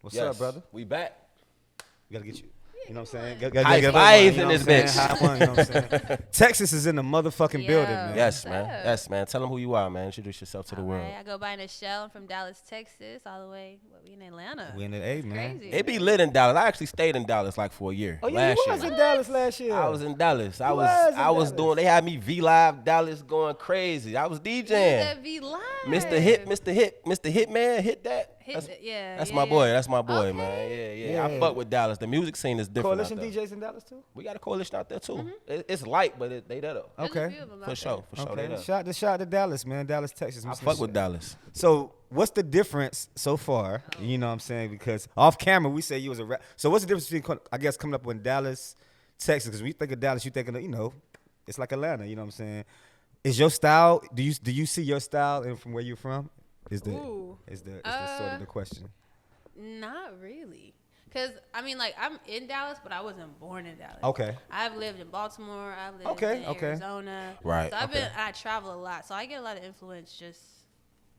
What's up, brother? We back. We gotta get you. You know what I'm saying? High fives in this bitch. You know what I'm saying? Texas is in the motherfucking building, man. Yes, man. Yes, man. Tell them who you are, man. Introduce yourself to the world. Right. I go by NYCHELLE. I'm from Dallas, Texas, all the way. We in Atlanta. We in the A, man. Crazy. It be lit in Dallas. I actually stayed in Dallas like for a year. Oh yeah, you was year. in Dallas last year. I was in Dallas. I was Dallas. doing. They had me V-Live Dallas going crazy. I was DJing. That V-Live. Mr. Hitman, hit that. That's my boy. That's my boy, Okay. man. Yeah. I fuck with Dallas. The music scene is different. Coalition DJs in Dallas too. We got a coalition out there too. It's light, but they there though. Okay. For sure. Okay. Shout out to Dallas, man. Dallas, Texas. I fuck with Dallas. So what's the difference so far? You know what I'm saying? Because off camera we say you was a rap. So what's the difference between, I guess, coming up in Dallas, Texas? Because when you think of Dallas, you think of, it's like Atlanta. You know what I'm saying? Is your style? Do you see your style and from where you're from? Is the sort of the question? Not really. Because, I mean, like, I'm in Dallas, but I wasn't born in Dallas. Okay. I've lived in Baltimore. I've lived in Arizona. Right. So I travel a lot. So I get a lot of influence just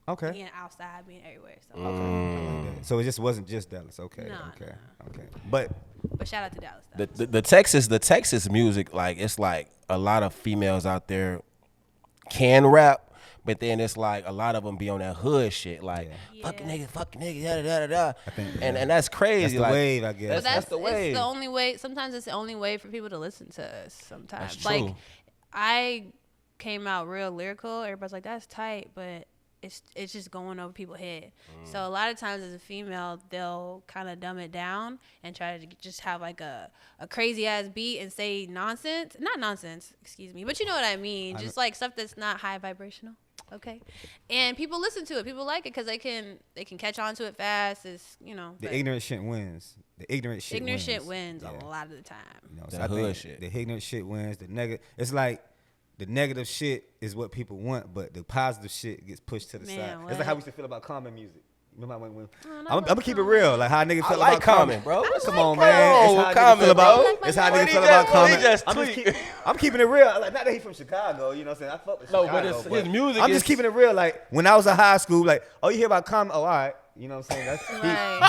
being outside, being everywhere. So, So it just wasn't just Dallas. Okay. No. Okay. But shout out to Dallas, though. The Texas music, like, it's like a lot of females out there can rap. But then it's like a lot of them be on that hood shit, like fuck a nigga, da. And that's crazy. That's the like, wave, I guess. That's the wave. It's the only way. Sometimes it's the only way for people to listen to us. Sometimes, That's true. like, I came out real lyrical. Everybody's like, "That's tight," but it's just going over people's head. So a lot of times as a female, they'll kind of dumb it down and try to just have like a crazy ass beat and say not nonsense, excuse me, but you know what I mean. Just like stuff that's not high vibrational. Okay, and people listen to it. People like it because they can catch on to it fast. It's the ignorant shit wins. The ignorant shit wins a lot of the time. So I think shit. The ignorant shit wins. The negative. It's like the negative shit is what people want, but the positive shit gets pushed to the side. It's like how we used to feel about common music. Remember when I'm gonna keep it real, like how niggas feel about Common, bro. Come on, man. It's how niggas feel about. It's how niggas feel about Common. I'm keeping it real. Like, not that he's from Chicago, you know what I'm saying? I fuck with Chicago. But his music. I'm just keeping it real. Like when I was in high school, like, oh, you hear about Common? Oh, all right. You know what I'm saying? That's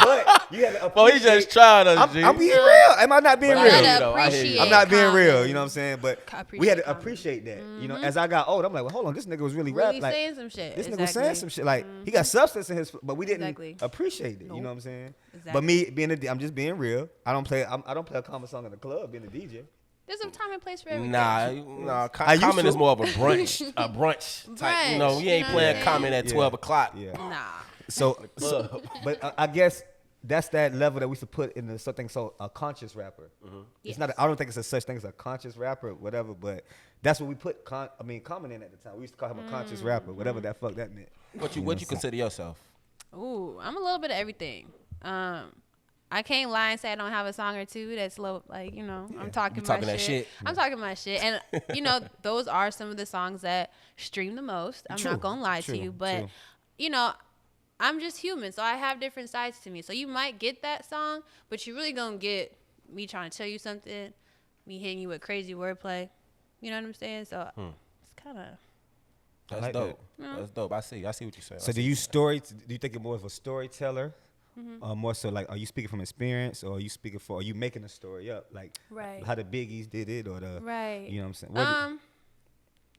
but you had to appreciate. He's just trying to. I'm being real. Am I not being real? I'm not being real. You know what I'm saying? But we had to Common. appreciate that. You know, as I got old, I'm like, well, hold on, this nigga was really rap. Like, saying some shit. This nigga was saying some shit. Like he got substance in his, but we didn't appreciate it. You know what I'm saying? Exactly. But me being I'm just being real. I don't play a Common song in the club being a DJ. There's a time and place for everything. Nah. Common is more of a brunch type. We ain't playing Common at 12 o'clock. Yeah. Nah. So but I guess that's that level that we should put in something. So a conscious rapper. It's not. I don't think it's a such thing as a conscious rapper, whatever. But that's what we put. Common in at the time. We used to call him a conscious rapper, whatever that fuck that meant. What you consider yourself? Ooh, I'm a little bit of everything. I can't lie and say I don't have a song or two that's low, like, I'm talking my shit. I'm talking my shit. And, those are some of the songs that stream the most. I'm not going to lie to you. But, I'm just human. So I have different sides to me. So you might get that song, but you're really going to get me trying to tell you something, me hitting you with crazy wordplay. You know what I'm saying? So it's kind of... That's like dope. That's dope. I see what you're saying. So do you think you're more of a storyteller? More so like, are you speaking from experience, or are you making a story up, like how the Biggies did it, or the you know what I'm saying?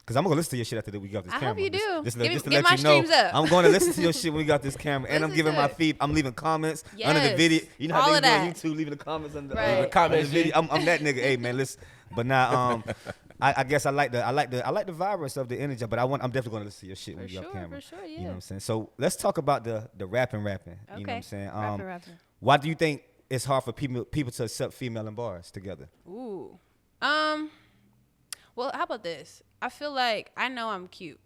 Because I'm gonna listen to your shit after we got this camera. I hope you do. Just get to my let you streams know, up. I'm going to listen to your shit when we got this camera, and I'm giving my feed. I'm leaving comments under the video. You know how they do on YouTube, leaving the comments under the comments. Video. I'm that nigga. Hey man, listen. But now, I guess I like the vibrance of the energy. But I'm definitely going to listen to your shit when we got camera. For sure, yeah. You know what I'm saying? So let's talk about the rapping. You know what I'm saying? Rapping. Why do you think it's hard for people to accept female and bars together? Ooh. Well, how about this? I feel like I know I'm cute.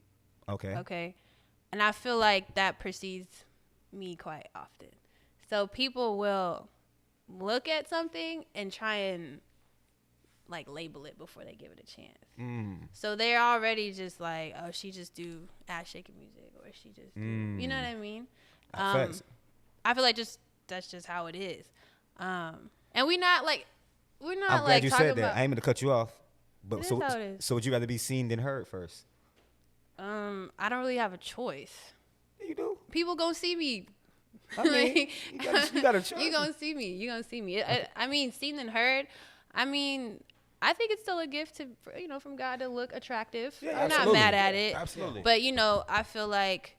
Okay. And I feel like that precedes me quite often. So people will look at something and try and like label it before they give it a chance. So they're already just like, oh, she just do ass shaking music, or she just do, you know what I mean? I feel like that's just how it is. And we're not I'm glad you said that. I ain't meant to cut you off. But so would you rather be seen than heard first? I don't really have a choice. You do. People gonna see me I mean, you gotta try. You gonna see me. You gonna see me. I mean, seen and heard. I mean, I think it's still a gift to, from God to look attractive. Yeah, I'm not mad at it. Absolutely. But I feel like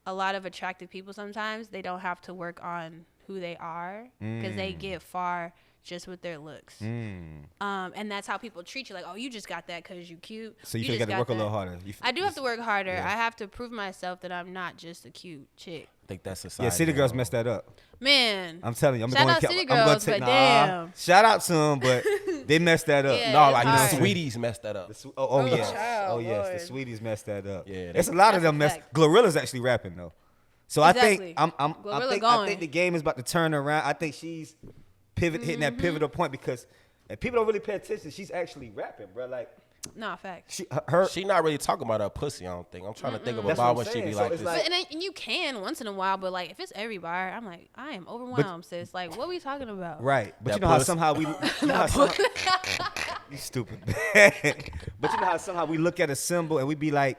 a lot of attractive people sometimes they don't have to work on who they are because they get far just with their looks. And that's how people treat you. Like, oh, you just got that because you cute. So you got to work a little harder. I do have to work harder. Yeah. I have to prove myself that I'm not just a cute chick. I think that's society. Yeah, City Girls messed that up. Man, I'm telling you. Shout out City Girls, but damn. Shout out to them, but they messed that up. Yeah, no, like the Sweeties messed that up. Yes. Child, yes. The Sweeties messed that up. Yeah, it's a lot of them messed. Glorilla's actually rapping though. So exactly. I think the game is about to turn around. I think she's hitting that pivotal point because if people don't really pay attention, she's actually rapping, bro. Like, nah, facts. She not really talking about her pussy. I don't think. I'm trying to think of a bar when she be like this. And you can once in a while, but like if it's every bar, I'm like, I am overwhelmed, sis. Like, what are we talking about? Right, but that you know how somehow we. You stupid. But you know how somehow we look at a symbol and we be like,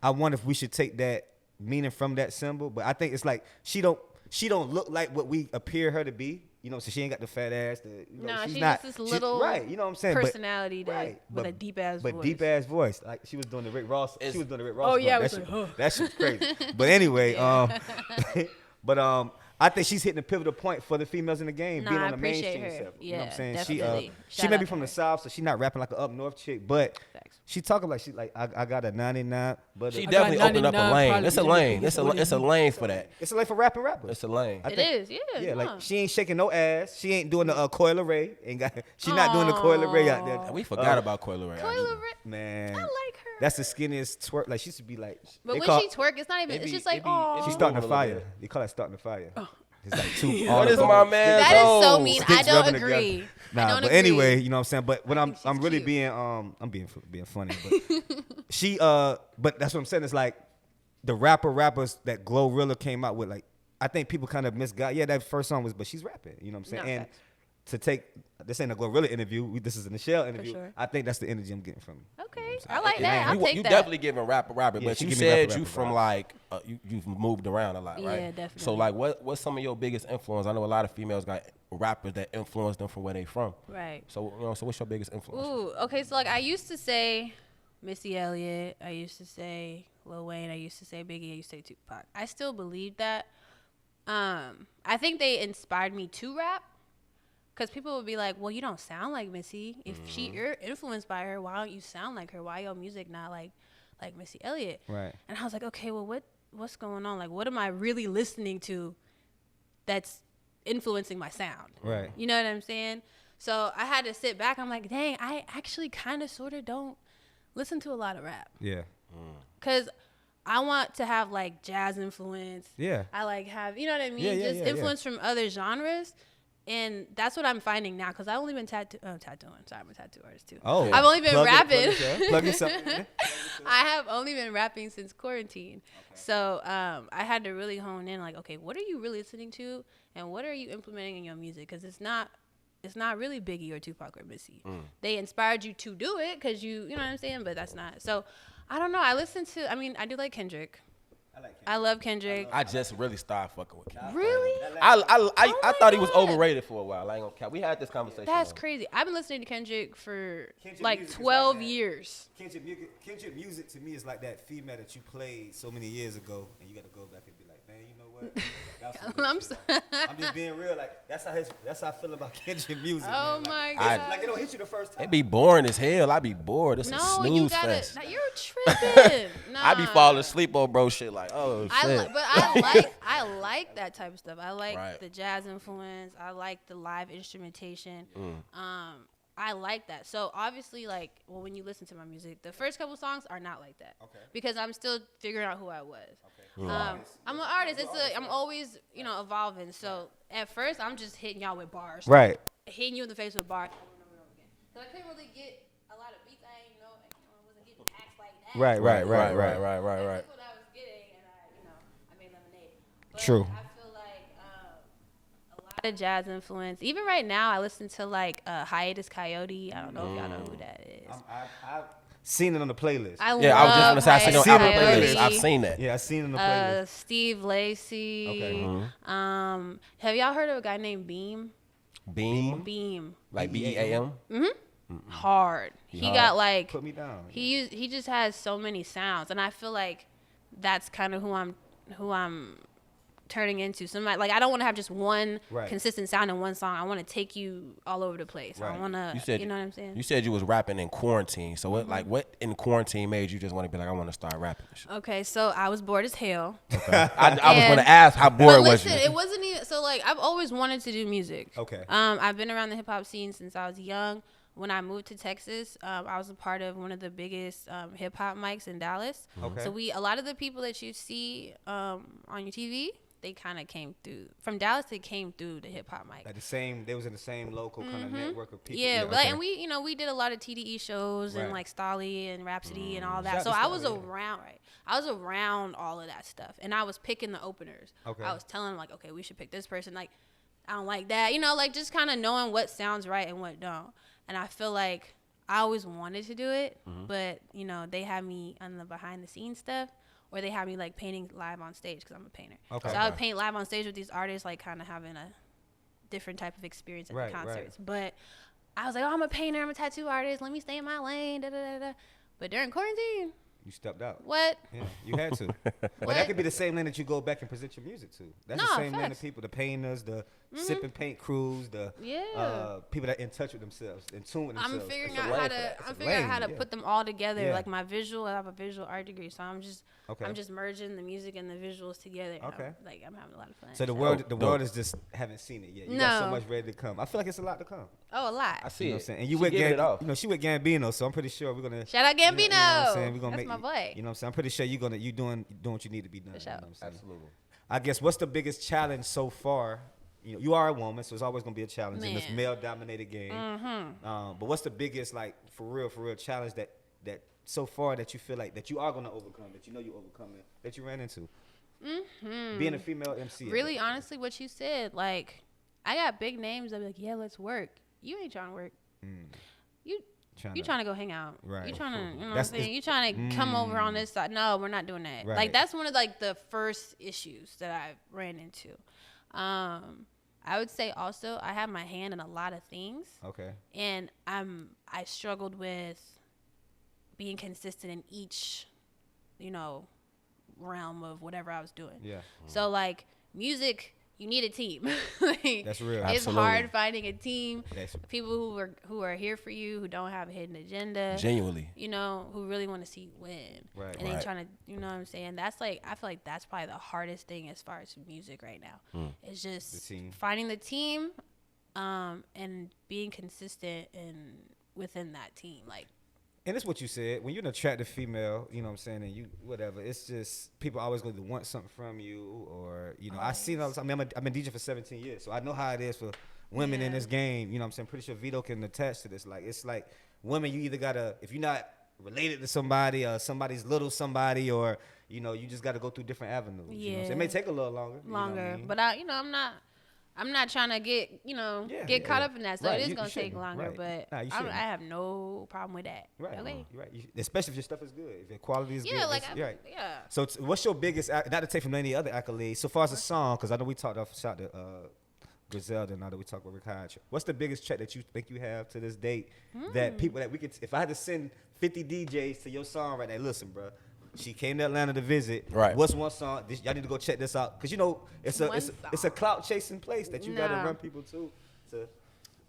I wonder if we should take that meaning from that symbol. But I think it's like she don't look like what we appear her to be. So she ain't got the fat ass. She's not, just this little right. You know what I'm saying? Personality with a deep ass voice. But deep ass voice. Like she was doing the Rick Ross. Oh yeah, that shit's crazy. But anyway, I think she's hitting a pivotal point for the females in the game, being on the mainstream stuff. Yeah, you know what I'm saying? definitely. She may be from the South, so she's not rapping like an up north chick, but she talking like I got a 99. But she definitely opened up a lane. It's a lane. It's a lane for that. It's a lane for rapping rappers. It's a lane. It is. Yeah. Yeah, like she ain't shaking no ass. She ain't doing the Coil Ray. She not doing the Coil Ray out there. We forgot about Coil Ray. Man, I like her. That's the skinniest twerk. Like she should be like. But when she twerk, it's not even. It's just like oh. She's starting a fire. They call that starting a fire. It's like two. What is my man? That is so mean. I don't agree. Nah, but anyway, you know what I'm saying. But when I'm really being I'm being funny. But but that's what I'm saying. It's like the rappers that Glorilla came out with. Like I think people kind of misguided. Yeah, that first song was, but she's rapping. You know what I'm saying? And to take this ain't a Glorilla interview. This is an NYCHELLE interview. Sure. I think that's the energy I'm getting from you. Okay, I like that. I'll take you that. definitely giving rapper, yeah, but you said you from like you've moved around a lot, right? Yeah, definitely. So like, what's some of your biggest influence? I know a lot of females got rappers that influence them from where they from. Right. So so what's your biggest influence? Ooh, okay. So like I used to say Missy Elliott. I used to say Lil Wayne. I used to say Biggie. I used to say Tupac. I still believe that. I think they inspired me to rap. Because people would be like, well, you don't sound like Missy. If you're influenced by her, why don't you sound like her? Why your music not like Missy Elliott? Right. And I was like, okay, well, what's going on? Like, what am I really listening to that's influencing my sound? Right. You know what I'm saying? So I had to sit back. I'm like, dang, I actually kind of sort of don't listen to a lot of rap. Yeah. Because I want to have, like, jazz influence. Yeah. I, like, have, you know what I mean? Yeah, Just influence from other genres. And that's what I'm finding now because I've only been tattooing. Sorry, I'm a tattoo artist too. Oh, I've only been rapping. Plug yourself. I have only been rapping since quarantine. Okay. So I had to really hone in like, okay, what are you really listening to and what are you implementing in your music? Because it's not really Biggie or Tupac or Missy. They inspired you to do it because you know what I'm saying? But that's not. So I don't know. I do like Kendrick. I love Kendrick. I just really started fucking with Kendrick. Really? I thought he was overrated for a while. I ain't gonna cap. We had this conversation. That's crazy. I've been listening to Kendrick for like 12 years. Kendrick music to me is like that female that you played so many years ago, and you got to go back and be like, man, you know what? I'm just being real. Like that's how I feel about Kendrick music. Oh man. my god! Like it don't hit you the first time. It be boring as hell. I be bored. It's a snooze fest. You're tripping. Nah. I be falling asleep on bro shit like, oh shit. I like that type of stuff. I like the jazz influence. I like the live instrumentation. I like that. So obviously, like, when you listen to my music, the first couple songs are not like that. Okay. Because I'm still figuring out who I was. Okay. I'm an artist. I'm always, evolving. So at first, I'm just hitting y'all with bars. Right. Hitting you in the face with bars. So I couldn't really get a lot of beats. I wasn't getting acts like that. Right. That's what I was getting, and I made lemonade. But True. I feel like a lot of jazz influence. Even right now, I listen to like Hiatus Coyote. I don't know if y'all know who that is. seen it on the playlist. I was just gonna say I seen it on Apple playlist. I've seen that. Yeah, I seen it on the playlist. Steve Lacy. Okay. Have y'all heard of a guy named Beam? Beam. Like BEAM. Hard. He got like. Put me down. He just has so many sounds, and I feel like that's kind of who I'm turning into. Somebody like I don't want to have just one consistent sound in one song. I want to take you all over the place. I want to. You know what I'm saying? You said you was rapping in quarantine. So what in quarantine made you just want to be like I want to start rapping? Okay, so I was bored as hell. Okay. I was going to ask how bored was you? It wasn't even so like I've always wanted to do music. Okay. I've been around the hip hop scene since I was young. When I moved to Texas, I was a part of one of the biggest hip hop mics in Dallas. Okay. So a lot of the people that you see on your TV, they kind of came through from Dallas. They came through the hip hop mic. Like they was in the same local kind of network of people. Yeah, like, and we did a lot of TDE shows and like Stolly and Rhapsody and all that. So I was around, I was around all of that stuff, and I was picking the openers. Okay. I was telling them like, okay, we should pick this person. Like, I don't like that. Like just kind of knowing what sounds right and what don't. And I feel like I always wanted to do it, but, they had me on the behind the scenes stuff, or they had me, like, painting live on stage because I'm a painter. Okay. So I would paint live on stage with these artists, like, kind of having a different type of experience at the concerts. Right. But I was like, I'm a painter. I'm a tattoo artist. Let me stay in my lane. Da, da, da, da. But during quarantine. You stepped out. What? Yeah, you had to. But that could be the same lane that you go back and present your music to. That's the same lane of people, the painters, the sip and paint crews, the people that in touch with themselves, in tune with themselves. I'm figuring out how to put them all together. Yeah. Like I have a visual art degree, so I'm just merging the music and the visuals together. Okay. I'm having a lot of fun. So the world is just haven't seen it yet. You got so much ready to come. I feel like it's a lot to come. Oh, a lot. I see it. What I'm saying? And you with Gambino, she with Gambino, so I'm pretty sure we're gonna shout out Gambino. You know what I'm saying? We're gonna That's my boy. You know what I'm saying? I'm pretty sure you doing what you need to be done. For sure. You know what I'm saying? Absolutely. I guess what's the biggest challenge so far? You are a woman, so it's always gonna be a challenge in this male-dominated game. But what's the biggest, like, for real challenge that so far that you feel like that you are gonna overcome, that you overcoming, that you ran into? Being a female MC. Really, honestly, what you said, like, I got big names that be like, yeah, let's work. You ain't trying to work. You trying to go hang out. Right. You trying to, you know what I'm saying? You trying to come over on this side. No, we're not doing that. Right. Like, that's one of, like, the first issues that I ran into. I would say also I have my hand in a lot of things. Okay. And I struggled with being consistent in each, realm of whatever I was doing. Yeah. So, like, music, you need a team. Like, that's real. It's hard finding a team. People who are here for you, who don't have a hidden agenda. Genuinely. Who really want to see you win. Right. And they trying to, you know what I'm saying? That's like, I feel like that's probably the hardest thing as far as music right now. It's just finding the team and being consistent within that team. Like, and it's what you said. When you're an attractive female, you know what I'm saying, and you whatever, it's just people always going to want something from you, or I seen all the time. I've been DJing for 17 years, so I know how it is for women in this game. You know what I'm saying? Pretty sure Vito can attach to this. Like, it's like women, you either gotta, if you're not related to somebody or somebody's little somebody, or you just gotta go through different avenues. Yeah. You know what I'm saying? It may take a little longer. You know what I mean? But I'm not trying to get caught up in that. So it is going to take longer, but I have no problem with that. Right. Okay. Right. Especially if your stuff is good. If your quality is good. Yeah. So what's your biggest, not to take from any other accolades, so far as a song, because I know we talked off shot to Griselda, now that we talk about Rick Hodge. What's the biggest check that you think you have to this date that people that we could, if I had to send 50 DJs to your song right now, listen, bro. She came to Atlanta to visit. Right. What's one song? Y'all need to go check this out. Because, it's a clout chasing place that you got to run people to.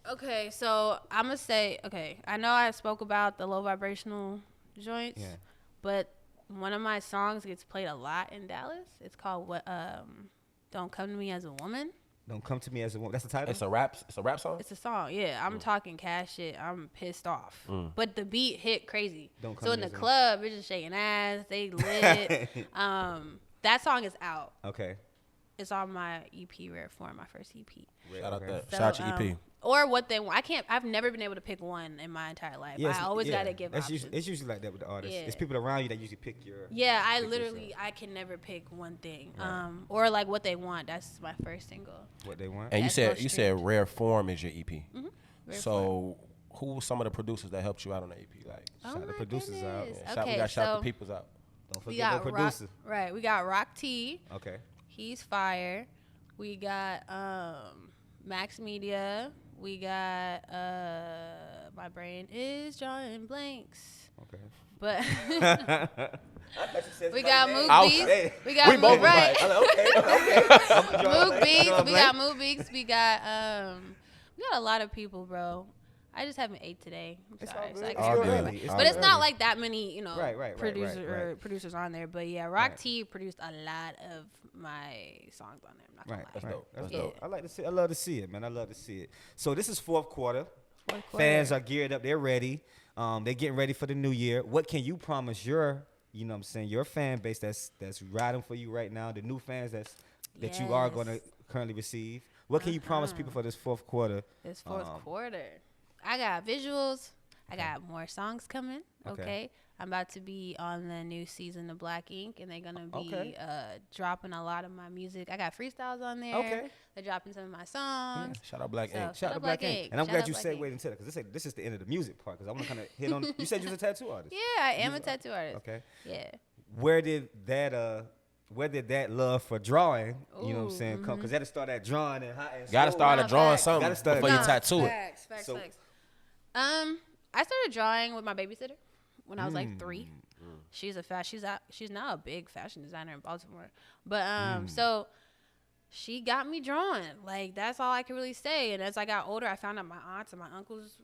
Okay, so I'm going to say, I know I spoke about the low vibrational joints. Yeah. But one of my songs gets played a lot in Dallas. It's called Don't Come to Me as a Woman. Don't Come to Me as a Woman. That's the title? It's a rap song? It's a song, yeah. I'm talking cash shit. I'm pissed off. But the beat hit crazy. So in the club, we're just shaking ass. They lit. That song is out. Okay. It's on my EP, Rare Form, my first EP. Shout out that. Shout out your EP. Or what they want. I've never been able to pick one in my entire life. I always got to give options. It's usually like that with the artists. Yeah. It's people around you that usually pick your... Yeah, I can never pick one thing. Right. Or like what they want. That's my first single. What they want. And you said Rare Form is your EP. Mm-hmm. So who were some of the producers that helped you out on the EP? Like, shout the producers out. Yeah, we got shout the peoples out. Don't forget the producer. Right, we got Rock T. Okay. He's fire. We got Max Media. We got my brain is drawing blanks. Okay. But we got Moog Beats. We got Moog right. Okay. Moog Beats. We got Moog Beats. We got a lot of people, bro. I just haven't ate today. I'm sorry. So but it's not like that many, producers on there. But yeah, Rock T produced a lot of my songs on there. I'm not gonna lie. That's dope. I like to see. I love to see it, man. I love to see it. So this is fourth quarter. Fans are geared up. They're ready. They're getting ready for the new year. What can you promise your, your fan base that's riding for you right now, the new fans that you are going to currently receive? What can you promise people for this fourth quarter? This fourth quarter. I got visuals. I got more songs coming. Okay. I'm about to be on the new season of Black Ink, and they're going to be dropping a lot of my music. I got freestyles on there. Okay. They're dropping some of my songs. Yeah. Shout out Black Ink. Shout out Black Ink. And I'm glad you segued into that, because this is the end of the music part, because I want to kind of hit on. You said you was a tattoo artist. Yeah, I am a tattoo artist. Okay. Yeah. Where did that love for drawing, you know what I'm saying, come? Because that start at drawing and hot and gotta start at drawing something before you tattoo it. Facts. I started drawing with my babysitter when I was like 3. She's now a big fashion designer in Baltimore. But so she got me drawing. Like, that's all I can really say. And as I got older, I found out my aunts and my uncles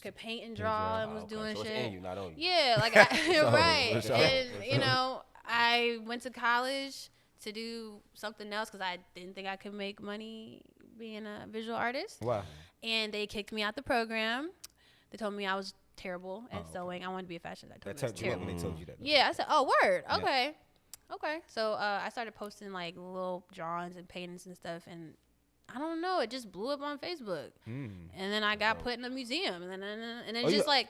could paint and draw and was doing so shit. It's in you, not on you. Yeah, like right. And I went to college to do something else because I didn't think I could make money being a visual artist. Wow. And they kicked me out the program. They told me I was terrible at sewing. I wanted to be a fashion designer. That turned you up when they told you that. Yeah, I said, oh, word. Okay. Yeah. Okay. So I started posting like little drawings and paintings and stuff, and I don't know, it just blew up on Facebook. And then I got put in a museum, and then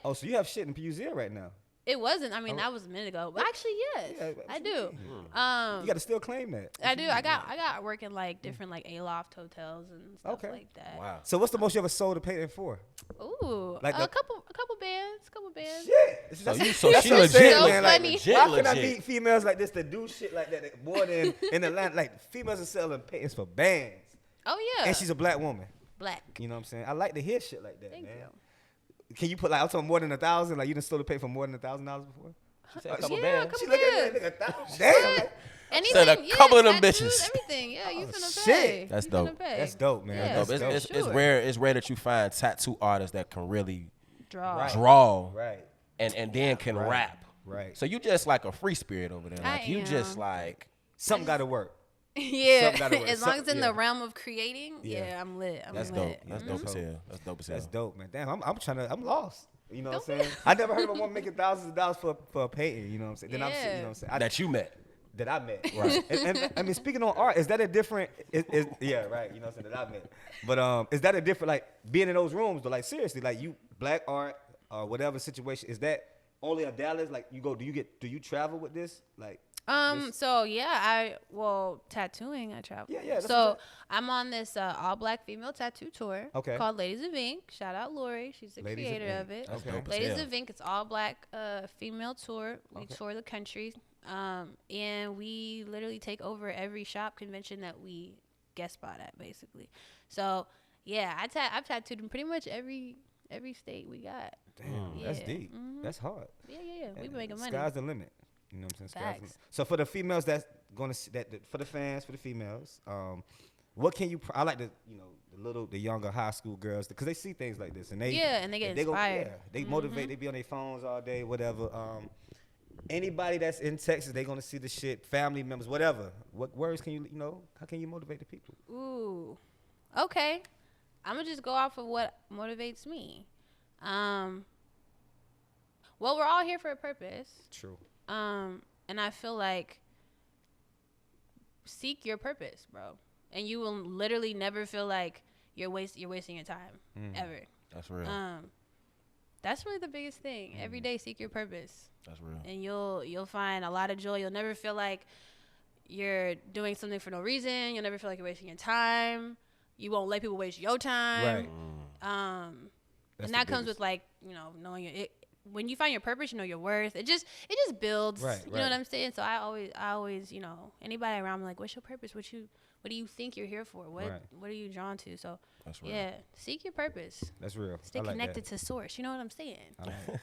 so you have shit in the museum right now? It wasn't. I mean, that was a minute ago. But actually, yes, I do. You got to still claim that. I do. I got work in like different like Aloft hotels and stuff like that. Wow. So what's the most you ever sold a painting for? Ooh, like a couple bands. Shit. So she legit, so man. Funny. Like, legit, why can I meet females like this that do shit like that more than in Atlanta? Like, females are selling paintings for bands. Oh yeah. And she's a black woman. Black. You know what I'm saying? I like to hear shit like that, Thank man. you. Can you put like, I'm talking more than 1,000? Like, you done sold a paint for more than $1,000 before? She said a couple bands. She look at that nigga 1,000. Damn. Anything, said a couple of them tattoos, bitches. Everything, yeah, you finna shit. pay. That's dope. That's dope, man. Yeah, That's dope. It's rare. It's rare that you find tattoo artists that can really draw, right, and then can rap. Right. So you just like a free spirit over there. Like you just like something got to work. Yeah, as long as in the realm of creating, I'm lit. That's dope. That's dope as hell. That's dope as hell. That's dope, man. Damn, I'm lost. You know what I'm saying? I never heard of a woman making thousands of dollars for a painting. You know what I'm saying? Then you know what I'm saying? That you met. That I met. Right. and I mean, speaking on art, is that a different? Yeah, right. You know what I'm saying? That I met. But is that a different, like being in those rooms? But like seriously, like you black art or whatever situation, is that only in Dallas? Like you go? Do you travel with this? Like. So yeah, tattooing, I travel. Yeah. So I'm on this all black female tattoo tour. Okay. Called Ladies of Ink. Shout out Lori, she's the creator of it. That's dope. Ladies of Ink. It's all black female tour. We tour the country. And we literally take over every shop convention that we guest spot at, basically. So yeah, I've tattooed in pretty much every state we got. Damn, that's deep. Mm-hmm. That's hard. Yeah. We been making money. Sky's the limit. You know what I'm saying? Facts. So for the females that's going to see that, for the fans, for the females, what can you? I like the younger high school girls because they see things like this and they get inspired. They motivate. They be on their phones all day, whatever. Anybody that's in Texas, they gonna see the shit. Family members, whatever. What words can you how can you motivate the people? Ooh, okay. I'm gonna just go off of what motivates me. Well, we're all here for a purpose. True. And I feel like seek your purpose, bro, and you will literally never feel like you're wasting your time ever. That's real. That's really the biggest thing. Every day, seek your purpose. That's real. And you'll find a lot of joy. You'll never feel like you're doing something for no reason. You'll never feel like you're wasting your time. You won't let people waste your time. Right. And that comes with like, you know, knowing it. When you find your purpose, you know your worth. It just builds. Right. You know what I'm saying? So I always, you know, anybody around me like, what's your purpose? What do you think you're here for? What are you drawn to? So yeah, seek your purpose. That's real. Stay connected to source. You know what I'm saying?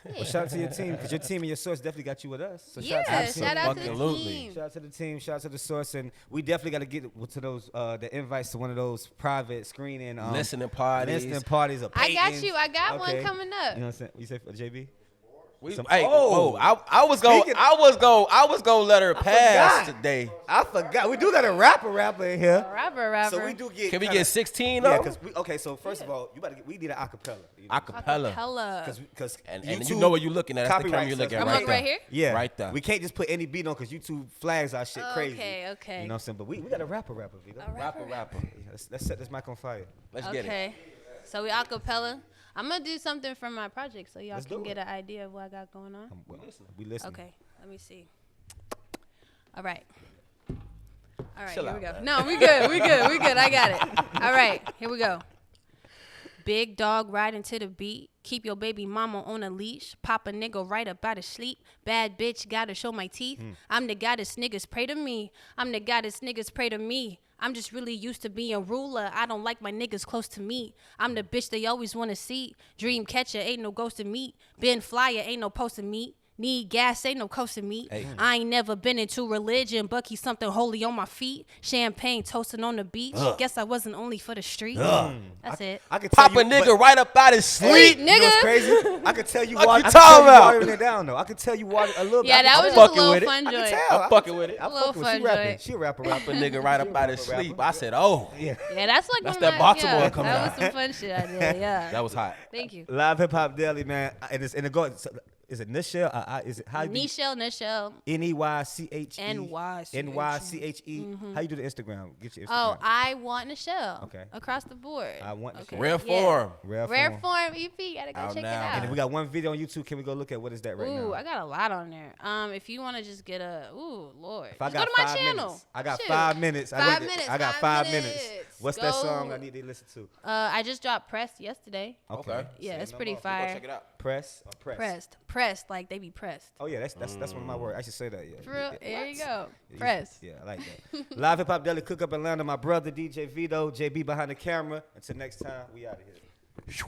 Well, shout out to your team, because your team and your source definitely got you with us. So shout out to the team. Shout out to the team. Shout out to the source, and we definitely got to get to those the invites to one of those private screening listening parties. I got you. I got one coming up. You know what I'm saying? You say for JB? I was gonna let her pass today. I forgot. We do got a rapper in here. A rapper. So we do get. Can we get 16 though? Yeah, because so first of all, we need an acapella. You know? Acapella. Because and you know what you're looking at. That's the camera you're looking at. I'm right here. Yeah, right there. We can't just put any beat on because YouTube flags our shit crazy. Okay. You know what I'm saying? But we got a rapper, Vito. Rapper. Yeah, let's set this mic on fire. Let's get it. Okay. So we acapella. I'm gonna do something from my project so y'all can get an idea of what I got going on. We listening. Okay, let me see. All right, Chill here we out, go. No, we good. I got it. All right, here we go. Big dog riding to the beat. Keep your baby mama on a leash. Pop a nigga right up out of sleep. Bad bitch, gotta show my teeth. I'm the goddess, niggas pray to me. I'm the goddess, niggas pray to me. I'm just really used to being ruler. I don't like my niggas close to me. I'm the bitch they always want to see. Dream catcher, ain't no ghost to meet. Ben Flyer, ain't no post to meet. Need gas, ain't no coast to meet. Hey. I ain't never been into religion, but keep something holy on my feet. Champagne toasting on the beach. Guess I wasn't only for the street. That's it. I could Pop a nigga right up out his sleep. Nigga. You know what's crazy? I could tell you What you talking about? watering it down though. I could tell you a little bit. Yeah, that was fucking just a little with it. fun I joint. can tell. I'm fucking with it. I'm Little fucking with it. fun She rapping. joint. She a rapper. Pop a nigga right up out his sleep. I said, Yeah. Yeah, that's like That's one of that my, Baltimore yeah, coming that out. was some fun shit I did. Yeah. that was hot. Thank you. Live Hip Hop Daily, man. And it goes. Is it NYCHELLE? Is it how? NYCHELLE. NYCHE. NYCHE. How you do the Instagram? Get your Instagram. Oh, I want NYCHELLE. Okay. Across the board. I want NYCHELLE. Rare form. Rare form EP. Gotta go Out check now. it out. And then we got one video on YouTube. Can we go look at what is that right now? Ooh, I got a lot on there. If you want to just get Lord. If I Just got go to my 5 channel. minutes. I got Shoot. 5 minutes. I got 5 minutes. What's that Go. song I need to listen to? I just dropped Pressed yesterday. Okay. Yeah, it's no pretty more. Go fire. check it out. Press or press? Pressed, like they be pressed. Oh yeah, that's one of my words. I should say that. Yeah. For real? There you go. Yeah, Pressed. Yeah, I like that. Live Hip Hop Daily, Cook Up Atlanta. My brother DJ Vito, JB behind the camera. Until next time, we out of here.